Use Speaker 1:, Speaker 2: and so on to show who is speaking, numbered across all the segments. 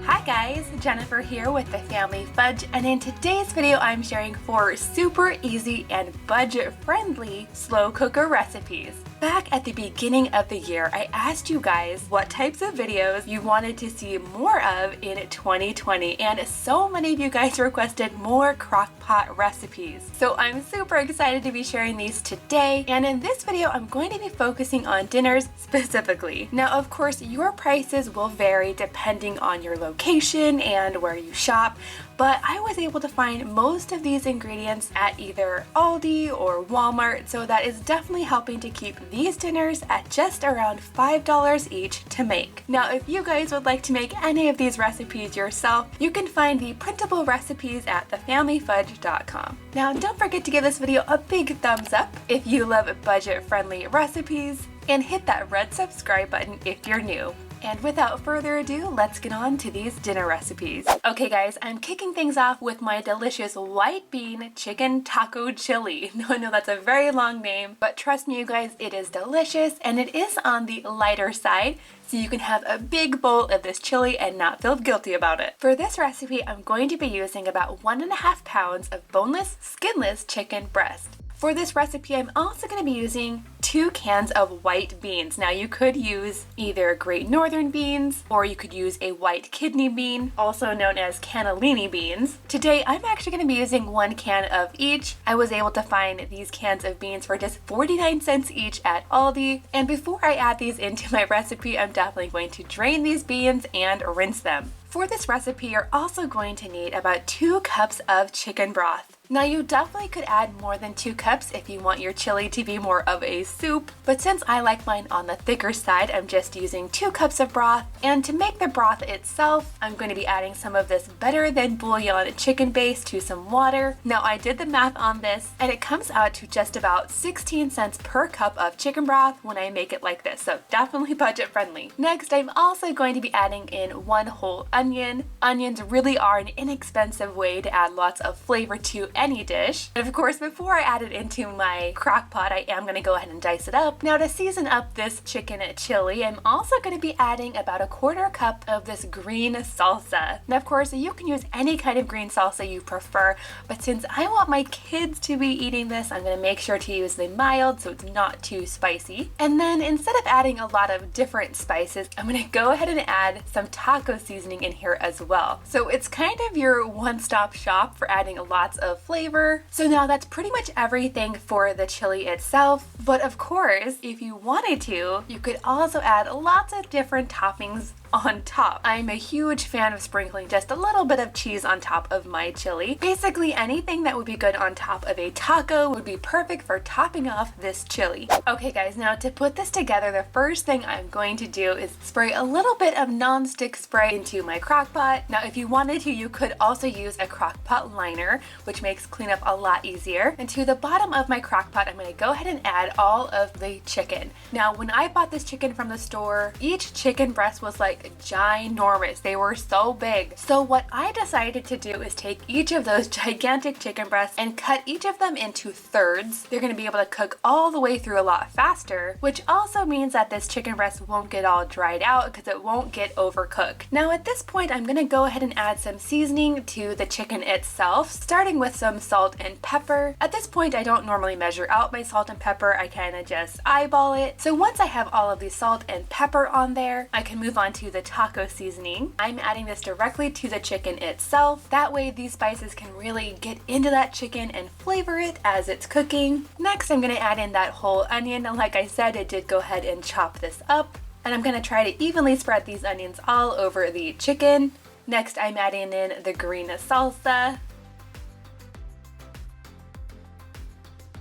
Speaker 1: Hi guys, Jennifer here with the Family Fudge, and in today's video I'm sharing 4 super easy and budget-friendly slow cooker recipes. Back at the beginning of the year, I asked you guys what types of videos you wanted to see more of in 2020, and so many of you guys requested more crock-pot recipes. So I'm super excited to be sharing these today, and in this video I'm going to be focusing on dinners specifically. Now of course your prices will vary depending on your location and where you shop, but I was able to find most of these ingredients at either Aldi or Walmart, so that is definitely helping to keep these dinners at just around $5 each to make. Now if you guys would like to make any of these recipes yourself, you can find the printable recipes at thefamilyfudge.com. Now don't forget to give this video a big thumbs up if you love budget-friendly recipes, and hit that red subscribe button if you're new. And without further ado, let's get on to these dinner recipes. Okay guys, I'm kicking things off with my delicious white bean chicken taco chili. No, I know that's a very long name, but trust me you guys, it is delicious and it is on the lighter side, so you can have a big bowl of this chili and not feel guilty about it. For this recipe, I'm going to be using about 1.5 pounds of boneless, skinless chicken breast. For this recipe, I'm also going to be using 2 cans of white beans. Now you could use either Great Northern beans or you could use a white kidney bean, also known as cannellini beans. Today I'm actually going to be using 1 can of each. I was able to find these cans of beans for just 49 cents each at Aldi. And before I add these into my recipe, I'm definitely going to drain these beans and rinse them. For this recipe, you're also going to need about 2 cups of chicken broth. Now you definitely could add more than 2 cups if you want your chili to be more of a soup, but since I like mine on the thicker side, I'm just using 2 cups of broth. And to make the broth itself, I'm going to be adding some of this better than bouillon chicken base to some water. Now I did the math on this and it comes out to just about 16 cents per cup of chicken broth when I make it like this, so definitely budget friendly. Next, I'm also going to be adding in 1 whole onion. Onions really are an inexpensive way to add lots of flavor to any dish. And of course, before I add it into my crock pot, I am going to go ahead and dice it up. Now to season up this chicken chili, I'm also going to be adding about 1/4 cup of this green salsa. Now of course, you can use any kind of green salsa you prefer, but since I want my kids to be eating this, I'm going to make sure to use the mild so it's not too spicy. And then instead of adding a lot of different spices, I'm going to go ahead and add some taco seasoning in here as well. So it's kind of your one-stop shop for adding lots of flavor. So now that's pretty much everything for the chili itself, but of course if you wanted to, you could also add lots of different toppings on top. I'm a huge fan of sprinkling just a little bit of cheese on top of my chili. Basically anything that would be good on top of a taco would be perfect for topping off this chili. Okay guys, now to put this together, the first thing I'm going to do is spray a little bit of non-stick spray into my crock pot. Now if you wanted to, you could also use a crock pot liner, which makes cleanup a lot easier. And to the bottom of my crock pot, I'm going to go ahead and add all of the chicken. Now when I bought this chicken from the store, each chicken breast was like ginormous. They were so big. So what I decided to do is take each of those gigantic chicken breasts and cut each of them into thirds. They're going to be able to cook all the way through a lot faster, which also means that this chicken breast won't get all dried out because it won't get overcooked. Now at this point, I'm going to go ahead and add some seasoning to the chicken itself, starting with some salt and pepper. At this point, I don't normally measure out my salt and pepper. I kind of just eyeball it. So once I have all of the salt and pepper on there, I can move on to the taco seasoning. I'm adding this directly to the chicken itself. That way these spices can really get into that chicken and flavor it as it's cooking. Next, I'm going to add in that whole onion. And like I said, I did go ahead and chop this up. And I'm going to try to evenly spread these onions all over the chicken. Next, I'm adding in the green salsa,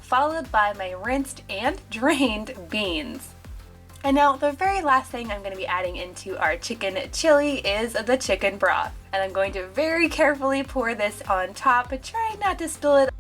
Speaker 1: followed by my rinsed and drained beans. And now the very last thing I'm going to be adding into our chicken chili is the chicken broth. And I'm going to very carefully pour this on top, but try not to spill it.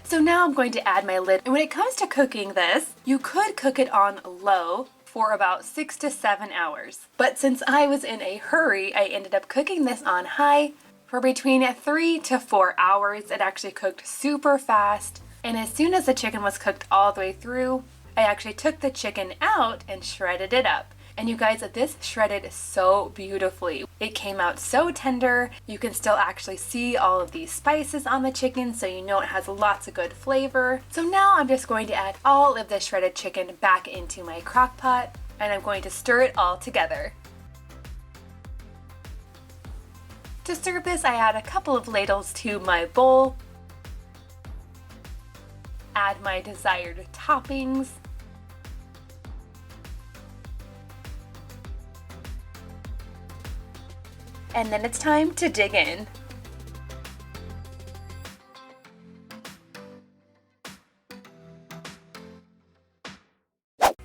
Speaker 1: So now I'm going to add my lid. And when it comes to cooking this, you could cook it on low for about 6 to 7 hours. But since I was in a hurry, I ended up cooking this on high for between 3 to 4 hours. It actually cooked super fast. And as soon as the chicken was cooked all the way through, I actually took the chicken out and shredded it up. And you guys, this shredded so beautifully. It came out so tender. You can still actually see all of these spices on the chicken, so you know it has lots of good flavor. So now I'm just going to add all of the shredded chicken back into my crock pot, and I'm going to stir it all together. To serve this, I add a couple of ladles to my bowl. Add my desired toppings. And then it's time to dig in.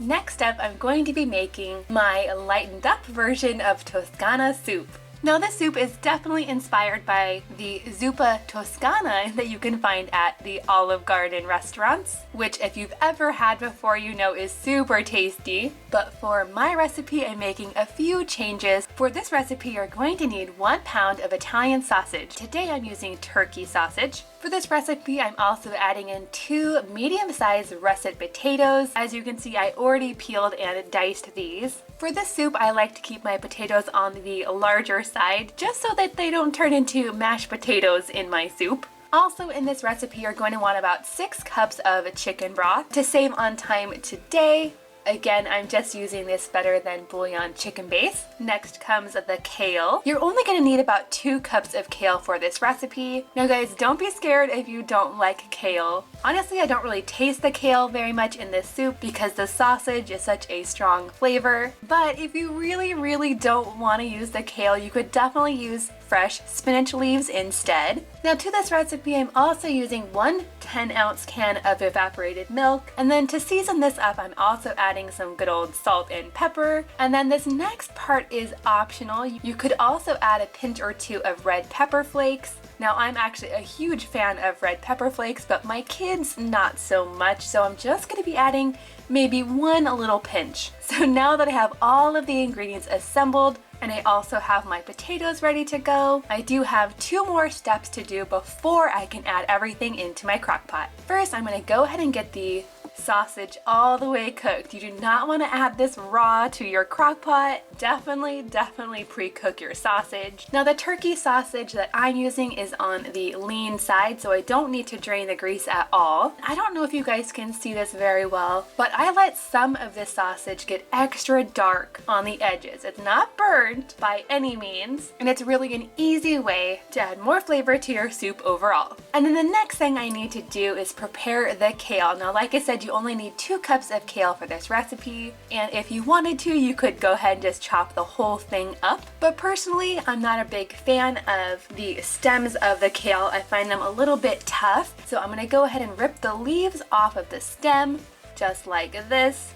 Speaker 1: Next up, I'm going to be making my lightened up version of Toscana soup. Now this soup is definitely inspired by the zuppa toscana that you can find at the Olive Garden restaurants, which if you've ever had before, you know is super tasty. But for my recipe, I'm making a few changes. For this recipe, you're going to need 1 pound of Italian sausage. Today I'm using turkey sausage. For this recipe, I'm also adding in 2 medium-sized russet potatoes. As you can see, I already peeled and diced these. For this soup, I like to keep my potatoes on the larger side, just so that they don't turn into mashed potatoes in my soup. Also in this recipe, you're going to want about 6 cups of chicken broth. To save on time today, again, I'm just using this better than bouillon chicken base. Next comes the kale. You're only going to need about 2 cups of kale for this recipe. Now guys, don't be scared if you don't like kale. Honestly, I don't really taste the kale very much in this soup because the sausage is such a strong flavor. But if you really don't want to use the kale, you could definitely use fresh spinach leaves instead. Now to this recipe, I'm also using 1 10-ounce can of evaporated milk. And then to season this up, I'm also adding some good old salt and pepper. And then this next part is optional. You could also add a pinch or 2 of red pepper flakes. Now I'm actually a huge fan of red pepper flakes, but my kids not so much, so I'm just going to be adding maybe 1 little pinch. So now that I have all of the ingredients assembled, and I also have my potatoes ready to go, I do have 2 more steps to do before I can add everything into my crock pot. First, I'm going to go ahead and get the sausage all the way cooked. You do not want to add this raw to your crock pot. Definitely pre-cook your sausage. Now the turkey sausage that I'm using is on the lean side, so I don't need to drain the grease at all. I don't know if you guys can see this very well, but I let some of this sausage get extra dark on the edges. It's not burnt by any means, and it's really an easy way to add more flavor to your soup overall. And then the next thing I need to do is prepare the kale. Now like I said, you only need 2 cups of kale for this recipe, and if you wanted to, you could go ahead and just chop the whole thing up. But personally, I'm not a big fan of the stems of the kale. I find them a little bit tough, so I'm gonna go ahead and rip the leaves off of the stem, just like this.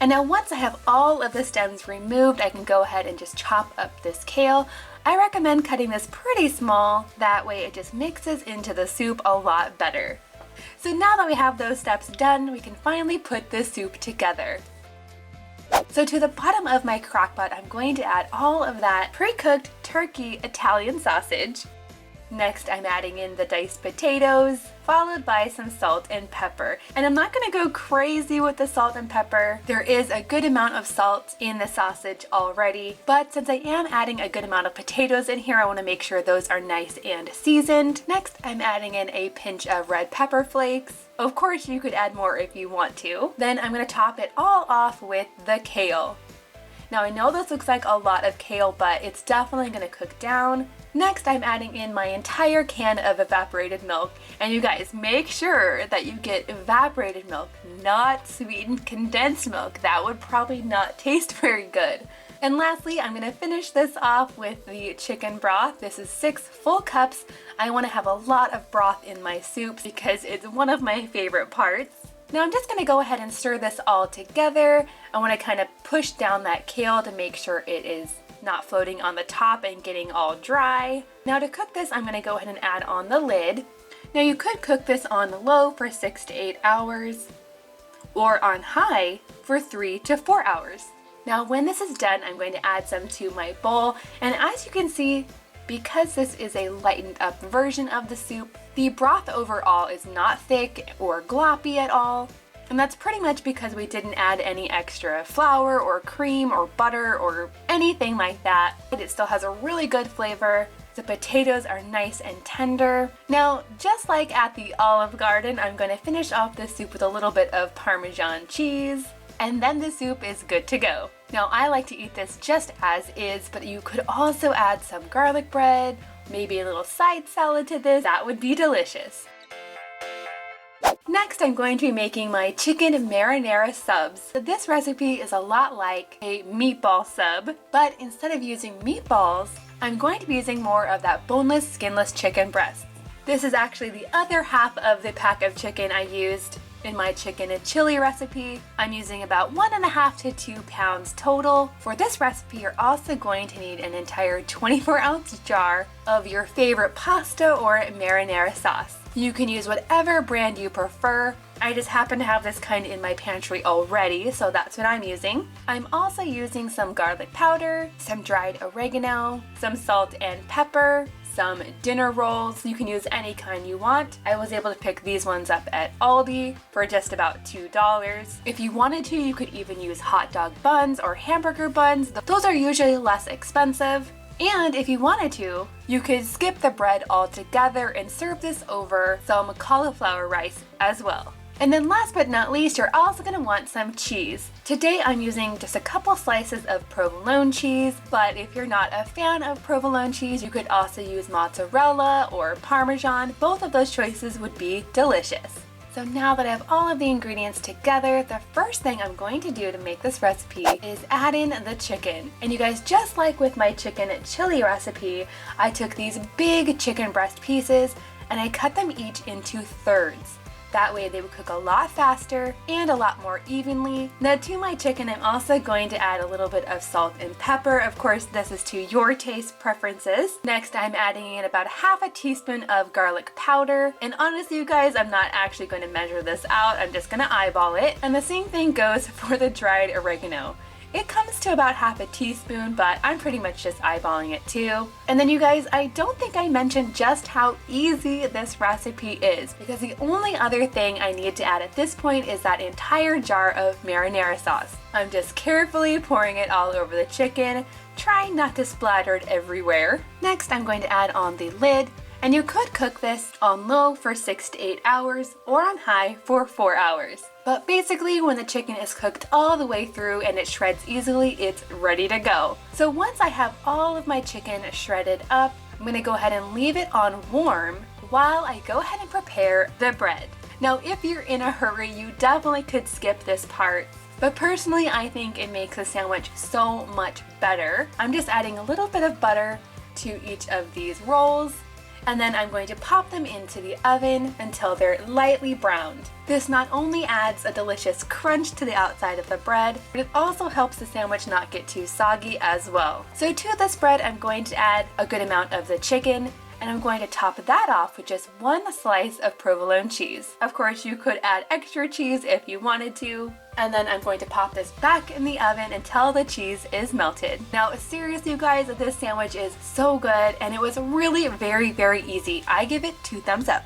Speaker 1: And now once I have all of the stems removed, I can go ahead and just chop up this kale. I recommend cutting this pretty small, that way it just mixes into the soup a lot better. So now that we have those steps done, we can finally put this soup together. So to the bottom of my crock pot, I'm going to add all of that pre-cooked turkey Italian sausage. Next, I'm adding in the diced potatoes, followed by some salt and pepper. And I'm not gonna go crazy with the salt and pepper. There is a good amount of salt in the sausage already, but since I am adding a good amount of potatoes in here, I wanna make sure those are nice and seasoned. Next, I'm adding in a pinch of red pepper flakes. Of course, you could add more if you want to. Then I'm gonna top it all off with the kale. Now I know this looks like a lot of kale, but it's definitely gonna cook down. Next, I'm adding in my entire can of evaporated milk. And you guys, make sure that you get evaporated milk, not sweetened condensed milk. That would probably not taste very good. And lastly, I'm gonna finish this off with the chicken broth. This is 6 full cups. I wanna have a lot of broth in my soup because it's one of my favorite parts. Now I'm just gonna go ahead and stir this all together. I wanna kind of push down that kale to make sure it is not floating on the top and getting all dry. Now to cook this, I'm gonna go ahead and add on the lid. Now you could cook this on low for 6 to 8 hours or on high for 3 to 4 hours. Now when this is done, I'm going to add some to my bowl, and as you can see, because this is a lightened up version of the soup, the broth overall is not thick or gloppy at all. And that's pretty much because we didn't add any extra flour or cream or butter or anything like that. It still has a really good flavor. The potatoes are nice and tender. Now, just like at the Olive Garden, I'm going to finish off this soup with a little bit of Parmesan cheese, and then the soup is good to go. Now, I like to eat this just as is, but you could also add some garlic bread, maybe a little side salad to this. That would be delicious. Next, I'm going to be making my chicken marinara subs. So this recipe is a lot like a meatball sub, but instead of using meatballs, I'm going to be using more of that boneless, skinless chicken breast. This is actually the other half of the pack of chicken I used in my chicken and chili recipe. I'm using about 1.5 to 2 pounds total. For this recipe, you're also going to need an entire 24-ounce jar of your favorite pasta or marinara sauce. You can use whatever brand you prefer. I just happen to have this kind in my pantry already, so that's what I'm using. I'm also using some garlic powder, some dried oregano, some salt and pepper, some dinner rolls. You can use any kind you want. I was able to pick these ones up at Aldi for just about $2. If you wanted to, you could even use hot dog buns or hamburger buns. Those are usually less expensive. And if you wanted to, you could skip the bread altogether and serve this over some cauliflower rice as well. And then last but not least, you're also going to want some cheese. Today I'm using just a couple slices of provolone cheese, but if you're not a fan of provolone cheese, you could also use mozzarella or Parmesan. Both of those choices would be delicious. So now that I have all of the ingredients together, the first thing I'm going to do to make this recipe is add in the chicken. And you guys, just like with my chicken chili recipe, I took these big chicken breast pieces and I cut them each into thirds. That way they would cook a lot faster and a lot more evenly. Now to my chicken, I'm also going to add a little bit of salt and pepper. Of course, this is to your taste preferences. Next, I'm adding in about 1/2 teaspoon of garlic powder. And honestly, you guys, I'm not actually going to measure this out. I'm just going to eyeball it. And the same thing goes for the dried oregano. It comes to about 1/2 teaspoon, but I'm pretty much just eyeballing it too. And then you guys, I don't think I mentioned just how easy this recipe is, because the only other thing I need to add at this point is that entire jar of marinara sauce. I'm just carefully pouring it all over the chicken, trying not to splatter it everywhere. Next, I'm going to add on the lid. And you could cook this on low for 6 to 8 hours or on high for 4 hours. But basically, when the chicken is cooked all the way through and it shreds easily, it's ready to go. So once I have all of my chicken shredded up, I'm going to go ahead and leave it on warm while I go ahead and prepare the bread. Now, if you're in a hurry, you definitely could skip this part. But personally, I think it makes the sandwich so much better. I'm just adding a little bit of butter to each of these rolls. And then I'm going to pop them into the oven until they're lightly browned. This not only adds a delicious crunch to the outside of the bread, but it also helps the sandwich not get too soggy as well. So to this bread, I'm going to add a good amount of the chicken, and I'm going to top that off with just 1 slice of provolone cheese. Of course, you could add extra cheese if you wanted to. And then I'm going to pop this back in the oven until the cheese is melted. Now, seriously, you guys, this sandwich is so good, and it was really very, very easy. I give it 2 thumbs up.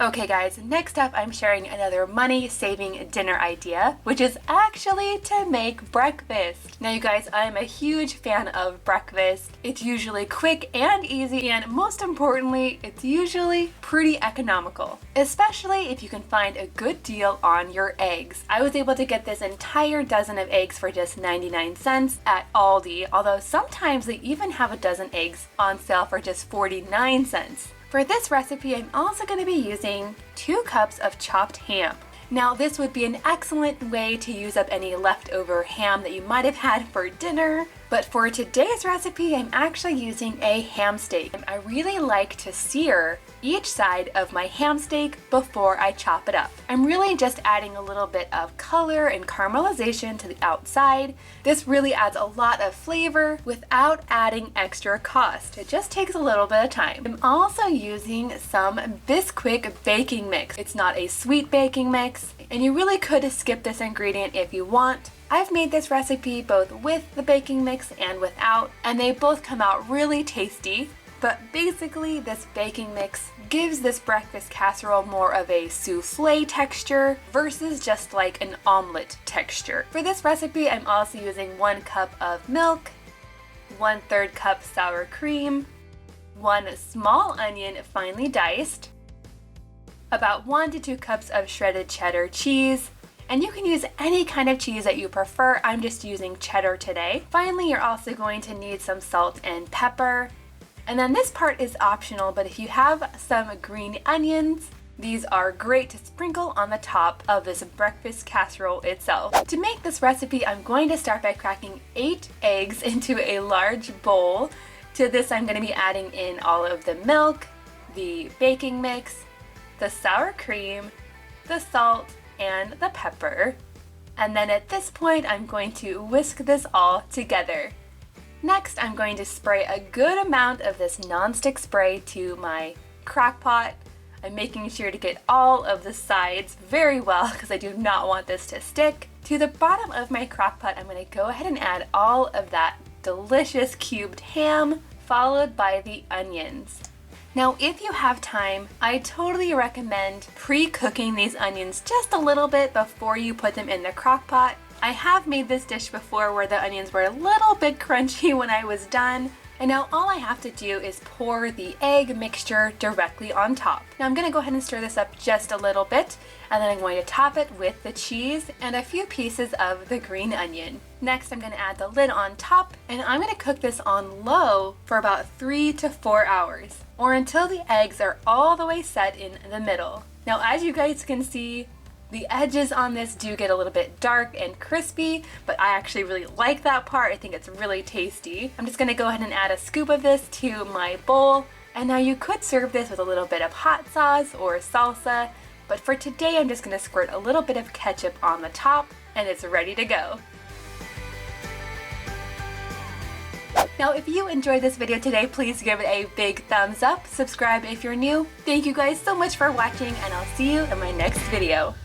Speaker 1: Okay guys, next up I'm sharing another money-saving dinner idea, which is actually to make breakfast. Now you guys, I'm a huge fan of breakfast. It's usually quick and easy, and most importantly, it's usually pretty economical, especially if you can find a good deal on your eggs. I was able to get this entire dozen of eggs for just 99 cents at Aldi, although sometimes they even have a dozen eggs on sale for just 49 cents. For this recipe, I'm also going to be using 2 cups of chopped ham. Now, this would be an excellent way to use up any leftover ham that you might have had for dinner. But for today's recipe, I'm actually using a ham steak. I really like to sear each side of my ham steak before I chop it up. I'm really just adding a little bit of color and caramelization to the outside. This really adds a lot of flavor without adding extra cost. It just takes a little bit of time. I'm also using some Bisquick baking mix. It's not a sweet baking mix, and you really could skip this ingredient if you want. I've made this recipe both with the baking mix and without, and they both come out really tasty. But basically, this baking mix gives this breakfast casserole more of a souffle texture versus just like an omelet texture. For this recipe, I'm also using 1 cup of milk, 1/3 cup sour cream, 1 small onion finely diced, about 1 to 2 cups of shredded cheddar cheese, and you can use any kind of cheese that you prefer. I'm just using cheddar today. Finally, you're also going to need some salt and pepper. And then this part is optional, but if you have some green onions, these are great to sprinkle on the top of this breakfast casserole itself. To make this recipe, I'm going to start by cracking 8 eggs into a large bowl. To this, I'm going to be adding in all of the milk, the baking mix, the sour cream, the salt, and the pepper. And then at this point, I'm going to whisk this all together. Next, I'm going to spray a good amount of this nonstick spray to my crock pot. I'm making sure to get all of the sides very well because I do not want this to stick. To the bottom of my crock pot, I'm going to go ahead and add all of that delicious cubed ham, followed by the onions. Now, if you have time, I totally recommend pre-cooking these onions just a little bit before you put them in the crock pot. I have made this dish before where the onions were a little bit crunchy when I was done, and now all I have to do is pour the egg mixture directly on top. Now I'm going to go ahead and stir this up just a little bit, and then I'm going to top it with the cheese and a few pieces of the green onion. Next, I'm going to add the lid on top, and I'm going to cook this on low for about 3 to 4 hours, or until the eggs are all the way set in the middle. Now, as you guys can see, the edges on this do get a little bit dark and crispy, but I actually really like that part. I think it's really tasty. I'm just going to go ahead and add a scoop of this to my bowl. And now you could serve this with a little bit of hot sauce or salsa, but for today I'm just going to squirt a little bit of ketchup on the top, and it's ready to go. Now, if you enjoyed this video today, please give it a big thumbs up. Subscribe if you're new. Thank you guys so much for watching, and I'll see you in my next video.